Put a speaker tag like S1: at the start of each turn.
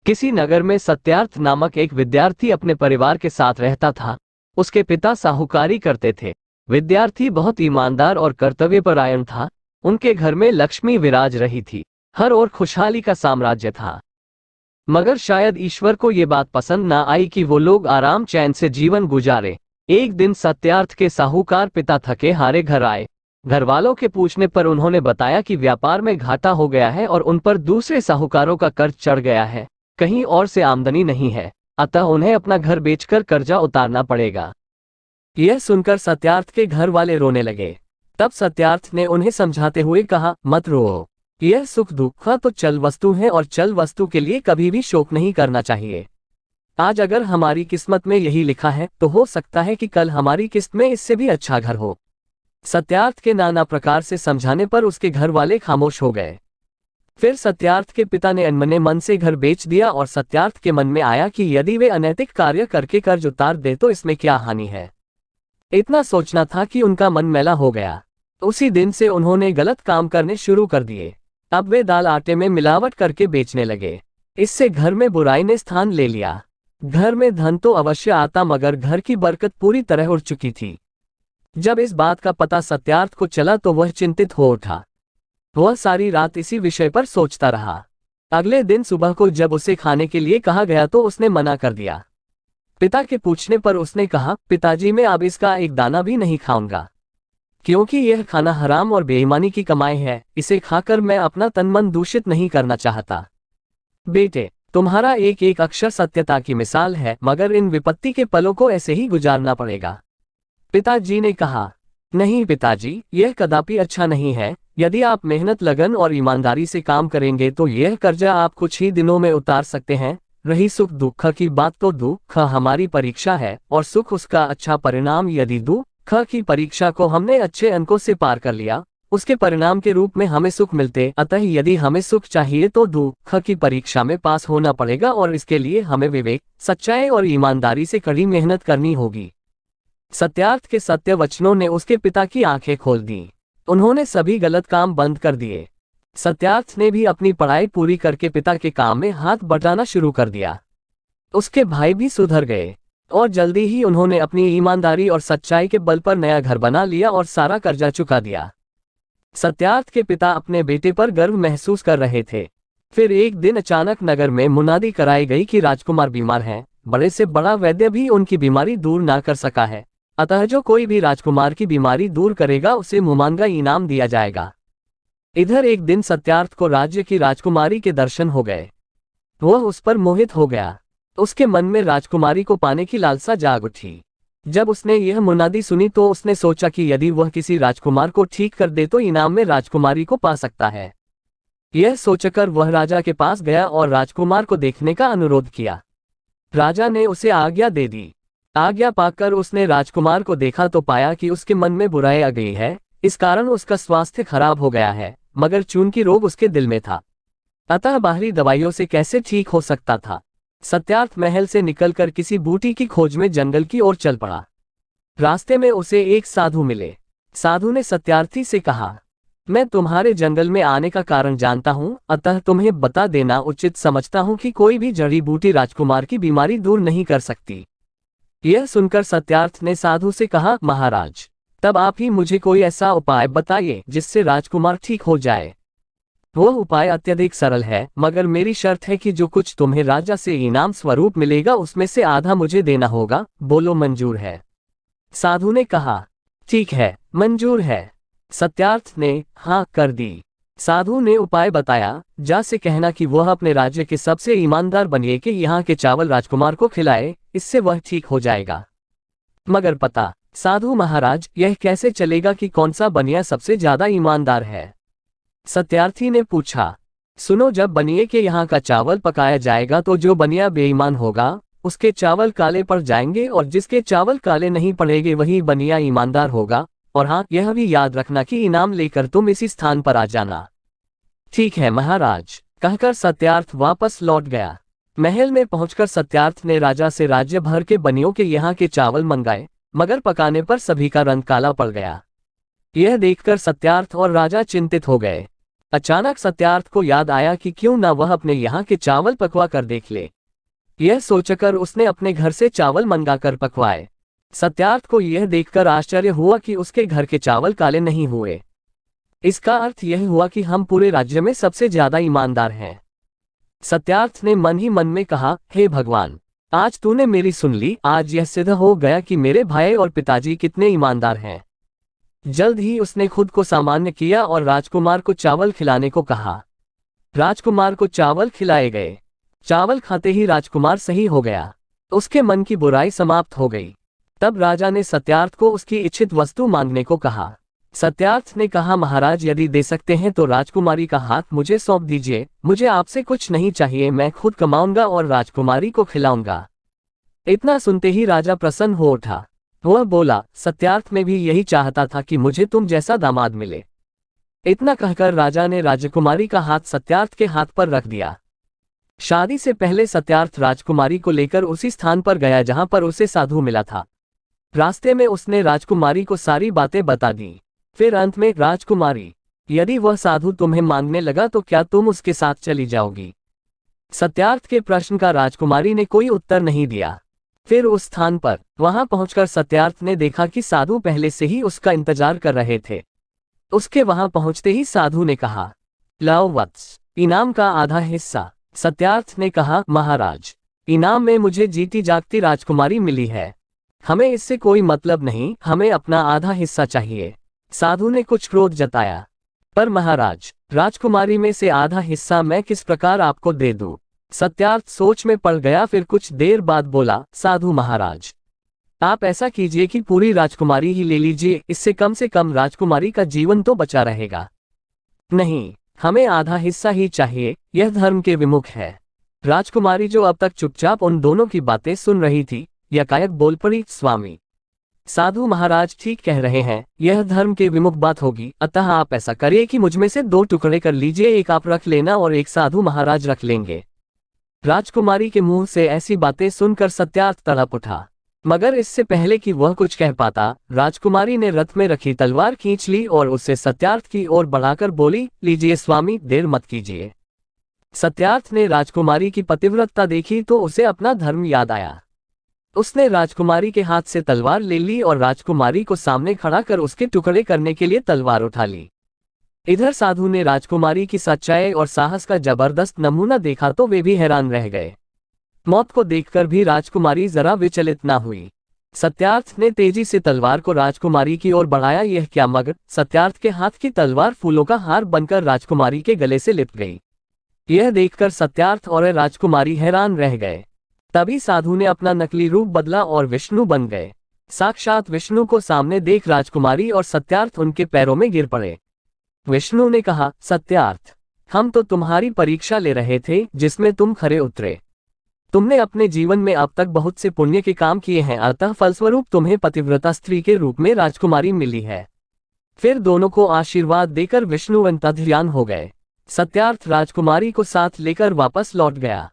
S1: किसी नगर में सत्यार्थ नामक एक विद्यार्थी अपने परिवार के साथ रहता था। उसके पिता साहूकारी करते थे। विद्यार्थी बहुत ईमानदार और कर्तव्यपरायण था। उनके घर में लक्ष्मी विराज रही थी। हर ओर खुशहाली का साम्राज्य था। मगर शायद ईश्वर को ये बात पसंद ना आई कि वो लोग आराम चैन से जीवन गुजारे। एक दिन सत्यार्थ के साहूकार पिता थके हारे घर आए। घर वालों के पूछने पर उन्होंने बताया कि व्यापार में घाटा हो गया है और उन पर दूसरे साहूकारों का कर्ज चढ़ गया है। कहीं और से आमदनी नहीं है, अतः उन्हें अपना घर बेचकर कर्जा उतारना पड़ेगा। यह सुनकर सत्यार्थ के घर वाले रोने लगे। तब सत्यार्थ ने उन्हें समझाते हुए कहा, मत रो। यह सुख दुख तो चल वस्तु है और चल वस्तु के लिए कभी भी शोक नहीं करना चाहिए। आज अगर हमारी किस्मत में यही लिखा है तो हो सकता है कि कल हमारी किस्त में इससे भी अच्छा घर हो। सत्यार्थ के नाना प्रकार से समझाने पर उसके घर वाले खामोश हो गए। फिर सत्यार्थ के पिता ने अनमने मन से घर बेच दिया और सत्यार्थ के मन में आया कि यदि वे अनैतिक कार्य करके कर्ज उतार दे तो इसमें क्या हानि है। इतना सोचना था कि उनका मन मैला हो गया। उसी दिन से उन्होंने गलत काम करने शुरू कर दिए। अब वे दाल आटे में मिलावट करके बेचने लगे। इससे घर में बुराई ने स्थान ले लिया। घर में धन तो अवश्य आता मगर घर की बरकत पूरी तरह उड़ चुकी थी। जब इस बात का पता सत्यार्थ को चला तो वह चिंतित हो उठा। वह सारी रात इसी विषय पर सोचता रहा। अगले दिन सुबह को जब उसे खाने के लिए कहा गया तो उसने मना कर दिया। पिता के पूछने पर उसने कहा, पिताजी मैं अब इसका एक दाना भी नहीं खाऊंगा, क्योंकि यह खाना हराम और बेईमानी की कमाई है। इसे खाकर मैं अपना तन मन दूषित नहीं करना चाहता। बेटे, तुम्हारा एक एक अक्षर सत्यता की मिसाल है, मगर इन विपत्ति के पलों को ऐसे ही गुजारना पड़ेगा। पिताजी ने कहा, नहीं पिताजी, यह कदापि अच्छा नहीं है। यदि आप मेहनत लगन और ईमानदारी से काम करेंगे तो यह कर्जा आप कुछ ही दिनों में उतार सकते हैं। रही सुख दुख की बात, तो दुख हमारी परीक्षा है और सुख उसका अच्छा परिणाम। यदि दुख की परीक्षा को हमने अच्छे अंकों से पार कर लिया, उसके परिणाम के रूप में हमें सुख मिलते। अतः यदि हमें सुख चाहिए तो दुख की परीक्षा में पास होना पड़ेगा और इसके लिए हमें विवेक, सच्चाई और ईमानदारी से कड़ी मेहनत करनी होगी। सत्यार्थ के सत्य वचनों ने उसके पिता की आंखें खोल दी। उन्होंने सभी गलत काम बंद कर दिए। सत्यार्थ ने भी अपनी पढ़ाई पूरी करके पिता के काम में हाथ बटाना शुरू कर दिया। उसके भाई भी सुधर गए और जल्दी ही उन्होंने अपनी ईमानदारी और सच्चाई के बल पर नया घर बना लिया और सारा कर्जा चुका दिया। सत्यार्थ के पिता अपने बेटे पर गर्व महसूस कर रहे थे। फिर एक दिन अचानक नगर में मुनादी कराई गई कि राजकुमार बीमार हैं। बड़े से बड़ा वैद्य भी उनकी बीमारी दूर ना कर सका है, अतः जो कोई भी राजकुमार की बीमारी दूर करेगा उसे मुमांगा इनाम दिया जाएगा। इधर एक दिन सत्यार्थ को राज्य की राजकुमारी के दर्शन हो गए। वह उस पर मोहित हो गया। उसके मन में राजकुमारी को पाने की लालसा जाग उठी। जब उसने यह मुनादी सुनी तो उसने सोचा कि यदि वह किसी राजकुमार को ठीक कर दे तो इनाम में राजकुमारी को पा सकता है। यह सोचकर वह राजा के पास गया और राजकुमार को देखने का अनुरोध किया। राजा ने उसे आज्ञा दे दी। आज्ञा पाकर उसने राजकुमार को देखा तो पाया कि उसके मन में बुराई आ गई है। इस कारण उसका स्वास्थ्य खराब हो गया है, मगर चून की रोग उसके दिल में था, अतः बाहरी दवाइयों से कैसे ठीक हो सकता था। सत्यार्थ महल से निकलकर किसी बूटी की खोज में जंगल की ओर चल पड़ा। रास्ते में उसे एक साधु मिले। साधु ने सत्यार्थी से कहा, मैं तुम्हारे जंगल में आने का कारण जानता हूँ, अतः तुम्हें बता देना उचित समझता हूँ कि कोई भी जड़ी बूटी राजकुमार की बीमारी दूर नहीं कर सकती। यह सुनकर सत्यार्थ ने साधु से कहा, महाराज, तब आप ही मुझे कोई ऐसा उपाय बताइए जिससे राजकुमार ठीक हो जाए। वह उपाय अत्यधिक सरल है, मगर मेरी शर्त है कि जो कुछ तुम्हें राजा से इनाम स्वरूप मिलेगा उसमें से आधा मुझे देना होगा। बोलो मंजूर है? साधु ने कहा, ठीक है, मंजूर है। सत्यार्थ ने हाँ कर दी। साधु ने उपाय बताया, जा से कहना कि वह अपने राज्य के सबसे ईमानदार बनिए कि यहाँ के चावल राजकुमार को खिलाए, इससे वह ठीक हो जाएगा। मगर पता, साधु महाराज, यह कैसे चलेगा कि कौन सा बनिया सबसे ज्यादा ईमानदार है? सत्यार्थी ने पूछा। सुनो, जब बनिए के यहाँ का चावल पकाया जाएगा तो जो बनिया बेईमान होगा उसके चावल काले पड़ जाएंगे और जिसके चावल काले नहीं पड़ेंगे वही बनिया ईमानदार होगा। और हाँ, यह भी याद रखना कि इनाम लेकर तुम इसी स्थान पर आ जाना। ठीक है महाराज, कहकर सत्यार्थ वापस लौट गया। महल में पहुंचकर सत्यार्थ ने राजा से राज्य भर के बनियों के यहाँ के चावल मंगाए, मगर पकाने पर सभी का रंग काला पड़ गया। यह देखकर सत्यार्थ और राजा चिंतित हो गए। अचानक सत्यार्थ को याद आया कि क्यों न वह अपने यहाँ के चावल पकवा कर देख ले। यह सोचकर उसने अपने घर से चावल मंगाकर पकवाए। सत्यार्थ को यह देखकर आश्चर्य हुआ कि उसके घर के चावल काले नहीं हुए। इसका अर्थ यह हुआ कि हम पूरे राज्य में सबसे ज्यादा ईमानदार हैं। सत्यार्थ ने मन ही मन में कहा, हे भगवान, आज तूने मेरी सुन ली। आज यह सिद्ध हो गया कि मेरे भाई और पिताजी कितने ईमानदार हैं। जल्द ही उसने खुद को सामान्य किया और राजकुमार को चावल खिलाने को कहा। राजकुमार को चावल खिलाए गए। चावल खाते ही राजकुमार सही हो गया। उसके मन की बुराई समाप्त हो गई। तब राजा ने सत्यार्थ को उसकी इच्छित वस्तु मांगने को कहा। सत्यार्थ ने कहा, महाराज, यदि दे सकते हैं तो राजकुमारी का हाथ मुझे सौंप दीजिए। मुझे आपसे कुछ नहीं चाहिए, मैं खुद कमाऊंगा और राजकुमारी को खिलाऊंगा। इतना सुनते ही राजा प्रसन्न हो उठा। वह बोला, सत्यार्थ में भी यही चाहता था कि मुझे तुम जैसा दामाद मिले। इतना कहकर राजा ने राजकुमारी का हाथ सत्यार्थ के हाथ पर रख दिया। शादी से पहले सत्यार्थ राजकुमारी को लेकर उसी स्थान पर गया जहां पर उसे साधु मिला था। रास्ते में उसने राजकुमारी को सारी बातें बता दी। फिर अंत में, राजकुमारी, यदि वह साधु तुम्हें मांगने लगा तो क्या तुम उसके साथ चली जाओगी? सत्यार्थ के प्रश्न का राजकुमारी ने कोई उत्तर नहीं दिया। फिर उस स्थान पर वहां पहुंचकर सत्यार्थ ने देखा कि साधु पहले से ही उसका इंतजार कर रहे थे। उसके वहां पहुंचते ही साधु ने कहा, लाओ वत्स, इनाम का आधा हिस्सा। सत्यार्थ ने कहा, महाराज, इनाम में मुझे जीती जागती राजकुमारी मिली है। हमें इससे कोई मतलब नहीं, हमें अपना आधा हिस्सा चाहिए। साधु ने कुछ क्रोध जताया। पर महाराज, राजकुमारी में से आधा हिस्सा मैं किस प्रकार आपको दे दूं? सत्यार्थ सोच में पड़ गया। फिर कुछ देर बाद बोला, साधु महाराज, आप ऐसा कीजिए कि पूरी राजकुमारी ही ले लीजिए। इससे कम से कम राजकुमारी का जीवन तो बचा रहेगा। नहीं, हमें आधा हिस्सा ही चाहिए, यह धर्म के विमुख है। राजकुमारी, जो अब तक चुपचाप उन दोनों की बातें सुन रही थी, यकायक बोल पड़ी, स्वामी, साधु महाराज ठीक कह रहे हैं, यह धर्म के विमुख बात होगी। अतः आप ऐसा करिए कि मुझमें से 2 टुकड़े कर लीजिए, एक आप रख लेना और एक साधु महाराज रख लेंगे। राजकुमारी के मुंह से ऐसी बातें सुनकर सत्यार्थ तड़प उठा। मगर इससे पहले कि वह कुछ कह पाता, राजकुमारी ने रथ में रखी तलवार खींच ली और उसे सत्यार्थ की ओर बढ़ाकर बोली, लीजिए स्वामी, देर मत कीजिए। सत्यार्थ ने राजकुमारी की पतिव्रता देखी तो उसे अपना धर्म याद आया। उसने राजकुमारी के हाथ से तलवार ले ली और राजकुमारी को सामने खड़ा कर उसके टुकड़े करने के लिए तलवार उठा ली। इधर साधु ने राजकुमारी की सच्चाई और साहस का जबरदस्त नमूना देखा तो वे भी हैरान रह गए। मौत को देखकर भी राजकुमारी जरा विचलित ना हुई। सत्यार्थ ने तेजी से तलवार को राजकुमारी की ओर बढ़ाया। यह क्या, मगर सत्यार्थ के हाथ की तलवार फूलों का हार बनकर राजकुमारी के गले से लिपट गई। यह देखकर सत्यार्थ और राजकुमारी हैरान रह गए। तभी साधु ने अपना नकली रूप बदला और विष्णु बन गए। साक्षात विष्णु को सामने देख राजकुमारी और सत्यार्थ उनके पैरों में गिर पड़े। विष्णु ने कहा, सत्यार्थ, हम तो तुम्हारी परीक्षा ले रहे थे जिसमें तुम खरे उतरे। तुमने अपने जीवन में अब तक बहुत से पुण्य के काम किए हैं, अतः फलस्वरूप तुम्हें पतिव्रता स्त्री के रूप में राजकुमारी मिली है। फिर दोनों को आशीर्वाद देकर विष्णु अंतर्ध्यान हो गए। सत्यार्थ राजकुमारी को साथ लेकर वापस लौट गया।